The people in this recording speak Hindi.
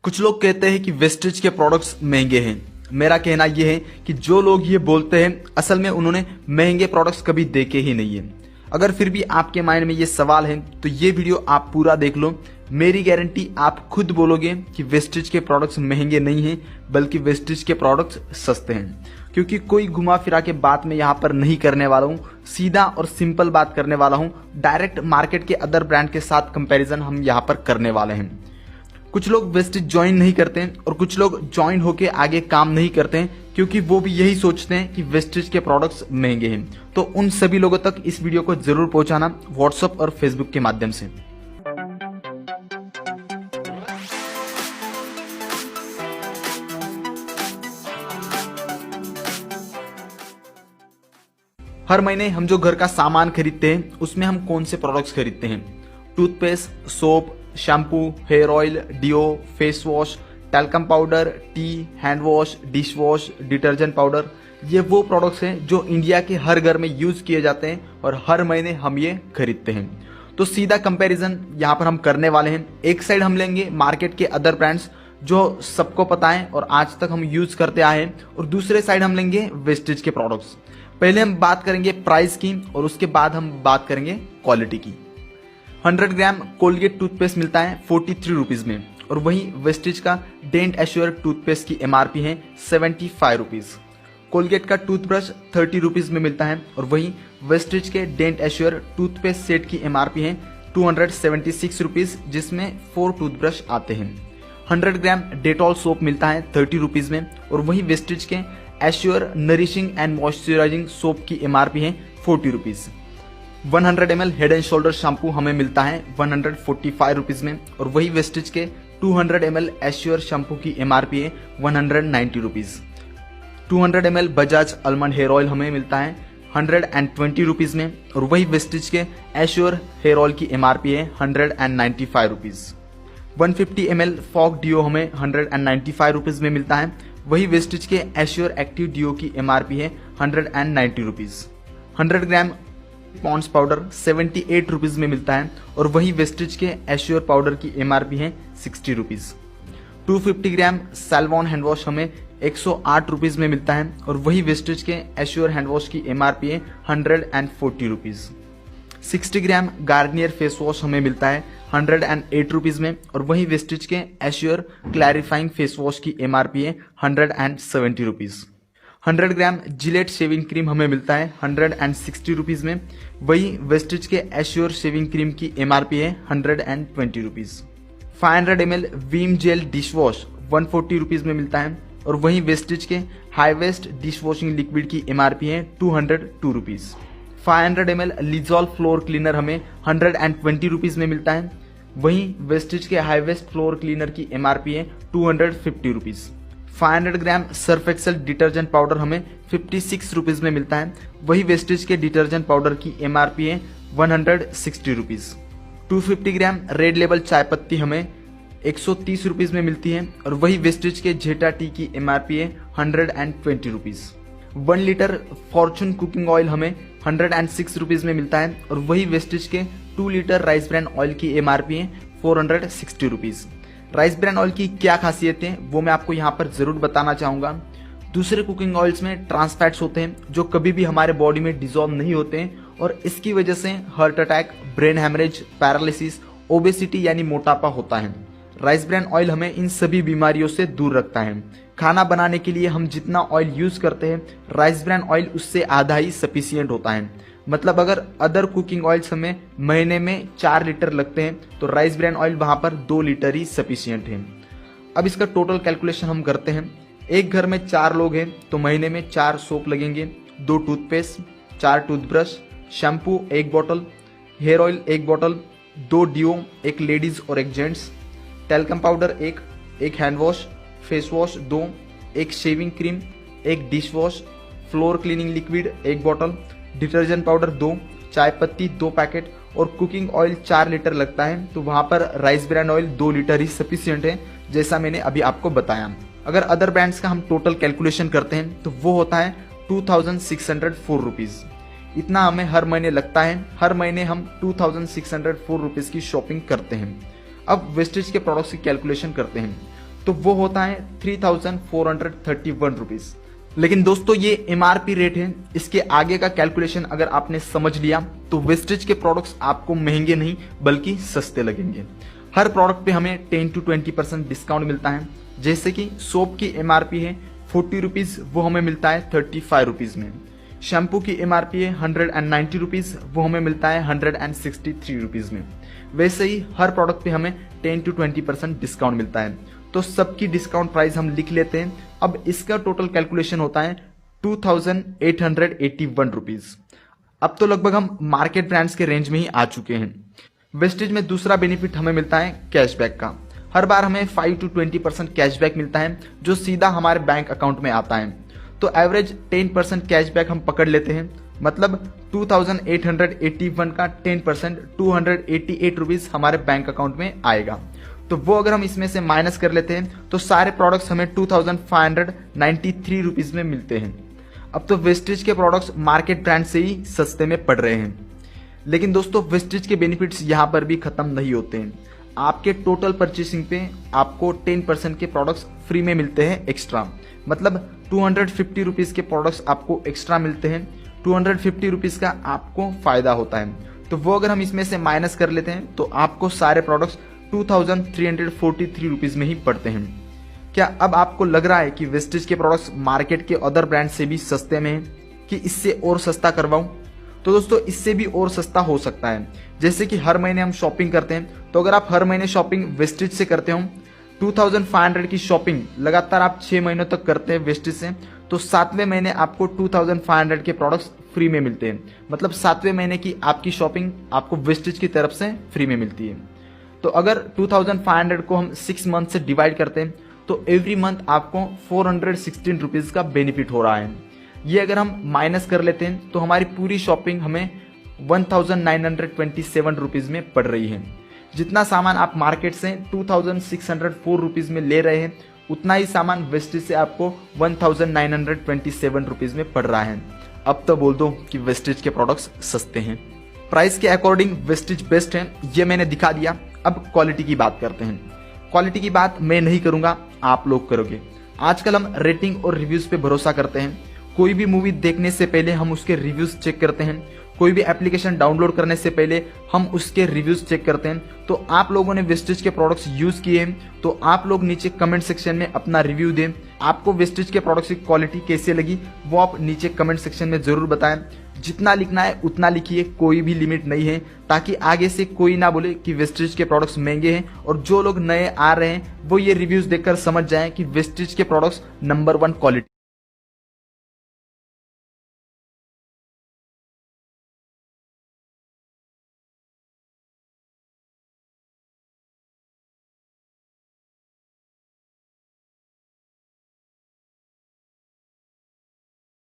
कुछ लोग कहते हैं कि वेस्टेज के प्रोडक्ट्स महंगे हैं। मेरा कहना यह है कि जो लोग ये बोलते हैं असल में उन्होंने महंगे प्रोडक्ट्स कभी देखे ही नहीं है। अगर फिर भी आपके माइंड में ये सवाल है तो ये वीडियो आप पूरा देख लो। मेरी गारंटी आप खुद बोलोगे कि वेस्टेज के प्रोडक्ट्स महंगे नहीं हैं, बल्कि वेस्टेज के प्रोडक्ट्स सस्ते हैं। क्योंकि कोई घुमा फिरा के बात मैं यहाँ पर नहीं करने वाला हूँ, सीधा और सिंपल बात करने वाला हूँ। डायरेक्ट मार्केट के अदर ब्रांड के साथ कंपैरिजन हम यहाँ पर करने वाले हैं। कुछ लोग वेस्टेज ज्वाइन नहीं करते हैं और कुछ लोग ज्वाइन होके आगे काम नहीं करते हैं, क्योंकि वो भी यही सोचते हैं कि वेस्टेज के प्रोडक्ट्स महंगे हैं। तो उन सभी लोगों तक इस वीडियो को जरूर पहुंचाना व्हाट्सएप और फेसबुक के माध्यम से। हर महीने हम जो घर का सामान खरीदते हैं उसमें हम कौन से प्रोडक्ट्स खरीदते हैं? Toothpaste, soap, shampoo, hair oil, deo, face wash, talcum powder, tea, hand wash, dish wash, detergent powder. ये वो प्रोडक्ट्स हैं जो इंडिया के हर घर में यूज किए जाते हैं और हर महीने हम ये खरीदते हैं। तो सीधा कंपैरिजन यहाँ पर हम करने वाले हैं। एक साइड हम लेंगे मार्केट के अदर ब्रांड्स जो सबको पता है और आज तक हम यूज करते आए हैं, और दूसरे साइड हम लेंगे वेस्टेज के प्रोडक्ट्स। पहले हम बात करेंगे प्राइस की और उसके बाद हम बात करेंगे क्वालिटी की। 100 ग्राम कोलगेट टूथपेस्ट मिलता है 43 रुपीज में, और वहीं वेस्टेज का डेंट एश्योर टूथपेस्ट की एमआरपी है 75 रुपीज। कोलगेट का टूथब्रश 30 रुपीज में मिलता है, और वहीं वेस्टेज के डेंट एश्योर टूथपेस्ट सेट की एमआरपी है 276 रुपीज, जिसमें 4 टूथब्रश आते हैं। 100 ग्राम डेटॉल सोप मिलता है 30 रुपीज में, और वहीं वेस्टेज के assure nourishing and moisturising soap की एमआरपी है 40 rupees. 100 ml head and shoulder shampoo हमें मिलता है 145 रुपीज में, और वही वेस्टेज के 200 ml एश्योर शैम्पू की एमआरपी है 190 rupees. 200 ml Bajaj almond hair oil हमें मिलता है 120 रुपीज में, और वही वेस्टेज के एश्योर हेयर ऑयल की एमआरपी है 195 रुपीज। 150 ml फॉग डिओ हमें 195 रुपीज में मिलता है, वही वेस्टेज के एश्योर एक्टिव डिओ की एमआरपी है 190 रुपीज। 100 ग्राम पॉन्ड्स पाउडर 78 रुपीज में मिलता है, और वही वेस्टेज के एश्योर पाउडर की एमआरपी है 60 रुपीज। 250 ग्राम सैल्वॉन हैंड वॉश हमें 108 रुपीज में मिलता है, और वही वेस्टेज के एश्योर हैंड वॉश की एमआरपी है 140 रुपीज। 60 ग्राम गार्नियर फेस वॉश हमें मिलता है 108 रुपीज में, और वही वेस्टेज के एश्योर क्लैरिफाइंग फेस वॉश की एमआरपी है 170 rupees. 100 gram Gillette shaving cream हमें मिलता है 160 रुपीज में, वही वेस्टेज के एश्योर शेविंग क्रीम की एमआरपी है 120 rupees. 500 ml Vim gel dish wash 140 rupees में मिलता है, और वही वेस्टेज के high waste dish washing liquid की एमआरपी है 202 rupees. 500 ml Lizol floor cleaner हमें 120 रुपीज में मिलता है, वही वेस्टेज के हाई वेस्ट फ्लोर क्लीनर की एमआरपी है 250 रुपीज। 500 ग्राम सर्फ एक्सेल डिटर्जेंट पाउडर हमें 56 रुपीज में मिलता है, वही वेस्टेज के डिटर्जेंट पाउडर की एमआरपी है 160 रुपीज। 250 ग्राम रेड लेबल चाय पत्ती हमें 130 रुपीज में मिलती है, और वही वेस्टेज के जेटा टी की एमआरपी है 120 rupees. 1 litre Fortune cooking oil हमें 106 रुपीज में मिलता है, और वही वेस्टेज के 2 लीटर राइस ब्रांड ऑयल की एमआरपी है 460 रुपीज। राइस ब्रांड ऑयल की क्या खासियत है वो मैं आपको यहाँ पर जरूर बताना चाहूंगा। दूसरे कुकिंग ऑयल्स में ट्रांस फैट्स होते हैं जो कभी भी हमारे बॉडी में डिसॉल्व नहीं होते हैं, और इसकी वजह से heart attack, brain haemorrhage, paralysis, obesity यानी मोटापा होता है। राइस ब्रांड ऑयल हमें इन सभी बीमारियों से दूर रखता है। खाना बनाने के लिए हम जितना ऑयल यूज करते हैं, राइस ब्रांड ऑयल उससे आधा ही सफिशियंट होता है। मतलब अगर अदर कुकिंग ऑयल्स हमें महीने में 4 लीटर लगते हैं, तो राइस ब्रांड ऑयल वहां पर 2 लीटर ही सफिशियंट है। अब इसका टोटल कैलकुलेशन हम करते हैं। एक घर में 4 लोग हैं तो महीने में 4 सोप लगेंगे, 2 toothpaste, 4 toothbrush, shampoo 1 bottle, hair oil 1 bottle, 2 deo, 1 ladies और 1 gents, talcum powder 1 hand wash, face wash 2, 1 shaving cream, 1 dish wash, floor cleaning liquid 1 bottle, detergent powder 2, चाय पत्ती 2 पैकेट, और कुकिंग ऑयल 4 लीटर लगता है, तो वहां पर राइस ब्रांड ऑयल 2 लीटर ही सफिशियंट है, जैसा मैंने अभी आपको बताया। अगर अदर ब्रांड्स का हम टोटल कैलकुलेशन करते हैं तो वो होता है 2604 रुपीज। इतना हमें हर महीने लगता है। हर महीने हम 2604 रुपीज की शॉपिंग करते हैं। अब वेस्टेज के प्रोडक्ट्स की कैलकुलेशन करते हैं। तो वो होता है 3,431 रुपीज। लेकिन दोस्तों ये MRP रेट है, इसके आगे का कैलकुलेशन अगर आपने समझ लिया तो वेस्टेज के प्रोडक्ट्स आपको महंगे नहीं बल्कि सस्ते लगेंगे। हर प्रोडक्ट पे हमें 10 to 20% डिस्काउंट मिलता है। जैसे कि सोप की MRP है 40 रुपीज, वो हमें मिलता है 35 रुपीज में। शैम्पू की MRP है 190 रुपीज, वो हमें मिलता है 163 रुपीज में। वैसे ही हर प्रोडक्ट पे हमें 10 to 20% डिस्काउंट मिलता है। तो सबकी डिस्काउंट प्राइस हम लिख लेते हैं। अब इसका टोटल कैलकुलेशन होता है 2,881 रुपीज। अब तो लगभग हम मार्केट ब्रांड्स के रेंज में ही आ चुके हैं। वेस्टेज में दूसरा बेनिफिट हमें मिलता है कैशबैक का। हर बार हमें 5 to 20% कैशबैक मिलता है जो सीधा हमारे बैंक अकाउंट में आता है। तो एवरेज 10% कैशबैक हम पकड़ लेते हैं, मतलब 2,881 का 10% 288 रुपीज हमारे बैंक अकाउंट में आएगा। तो वो अगर हम इसमें से माइनस कर लेते हैं तो सारे प्रोडक्ट्स हमें 2,593 रुपीज में मिलते हैं। अब तो वेस्टेज के प्रोडक्ट्स मार्केट ब्रांड से ही सस्ते में पड़ रहे हैं। लेकिन दोस्तों वेस्टेज के बेनिफिट्स यहाँ पर भी खत्म नहीं होते हैं। आपके टोटल परचेसिंग पे आपको 10% के प्रोडक्ट्स फ्री में मिलते हैं एक्स्ट्रा, मतलब 250 रुपीज के प्रोडक्ट्स आपको एक्स्ट्रा मिलते हैं। 250 रुपीज का आपको फायदा होता है। तो वो अगर हम इसमें से माइनस कर लेते हैं तो आपको सारे प्रोडक्ट्स 2,343 रुपीज में ही पड़ते हैं। क्या अब आपको लग रहा है कि वेस्टेज के प्रोडक्ट्स मार्केट के अदर ब्रांड से भी सस्ते में हैं, कि इससे और सस्ता करवाऊं? तो दोस्तों इससे भी और सस्ता हो सकता है। जैसे कि हर महीने हम शॉपिंग करते हैं, तो अगर आप हर महीने शॉपिंग वेस्टेज से करते हो, 2,500 की शॉपिंग लगातार आप 6 महीनों तक करते हैं वेस्टेज से, तो 7वें महीने आपको 2,500 के प्रोडक्ट्स फ्री में मिलते हैं। मतलब 7वें महीने की आपकी शॉपिंग आपको वेस्टेज की तरफ से फ्री में मिलती है। तो अगर 2,500 को हम 6 मंथ से डिवाइड करते हैं तो एवरी मंथ आपको 416 रुपीज का बेनिफिट हो रहा है। ये अगर हम माइनस कर लेते हैं तो हमारी पूरी शॉपिंग हमें 1,927 रुपीज में पड़ रही है। जितना सामान आप मार्केट से 2,604 रुपीज में ले रहे हैं, उतना ही सामान वेस्टेज से आपको 1,927 रुपीज में पड़ रहा है। अब तो बोल दो कि वेस्टेज के प्रोडक्ट्स सस्ते हैं। प्राइस के अकॉर्डिंग वेस्टेज बेस्ट है, ये मैंने दिखा दिया। अब क्वालिटी की बात करते हैं। क्वालिटी की बात मैं नहीं करूंगा, आप लोग करोगे। आजकल हम रेटिंग और रिव्यूज पे भरोसा करते हैं। कोई भी मूवी देखने से पहले हम उसके रिव्यूज चेक करते हैं। कोई भी एप्लीकेशन डाउनलोड करने से पहले हम उसके रिव्यूज चेक करते हैं। तो आप लोगों ने वेस्टेज के प्रोडक्ट्स यूज किए हैं तो आप लोग नीचे कमेंट सेक्शन में अपना रिव्यू दें। आपको वेस्टेज के प्रोडक्ट्स की क्वालिटी कैसे लगी वो आप नीचे कमेंट सेक्शन में जरूर बताएं। जितना लिखना है उतना लिखिए, कोई भी लिमिट नहीं है, ताकि आगे से कोई ना बोले कि वेस्टेज के प्रोडक्ट्स महंगे हैं। और जो लोग नए आ रहे हैं वो ये रिव्यूज देखकर समझ जाएं कि वेस्टेज के प्रोडक्ट्स नंबर 1 क्वालिटी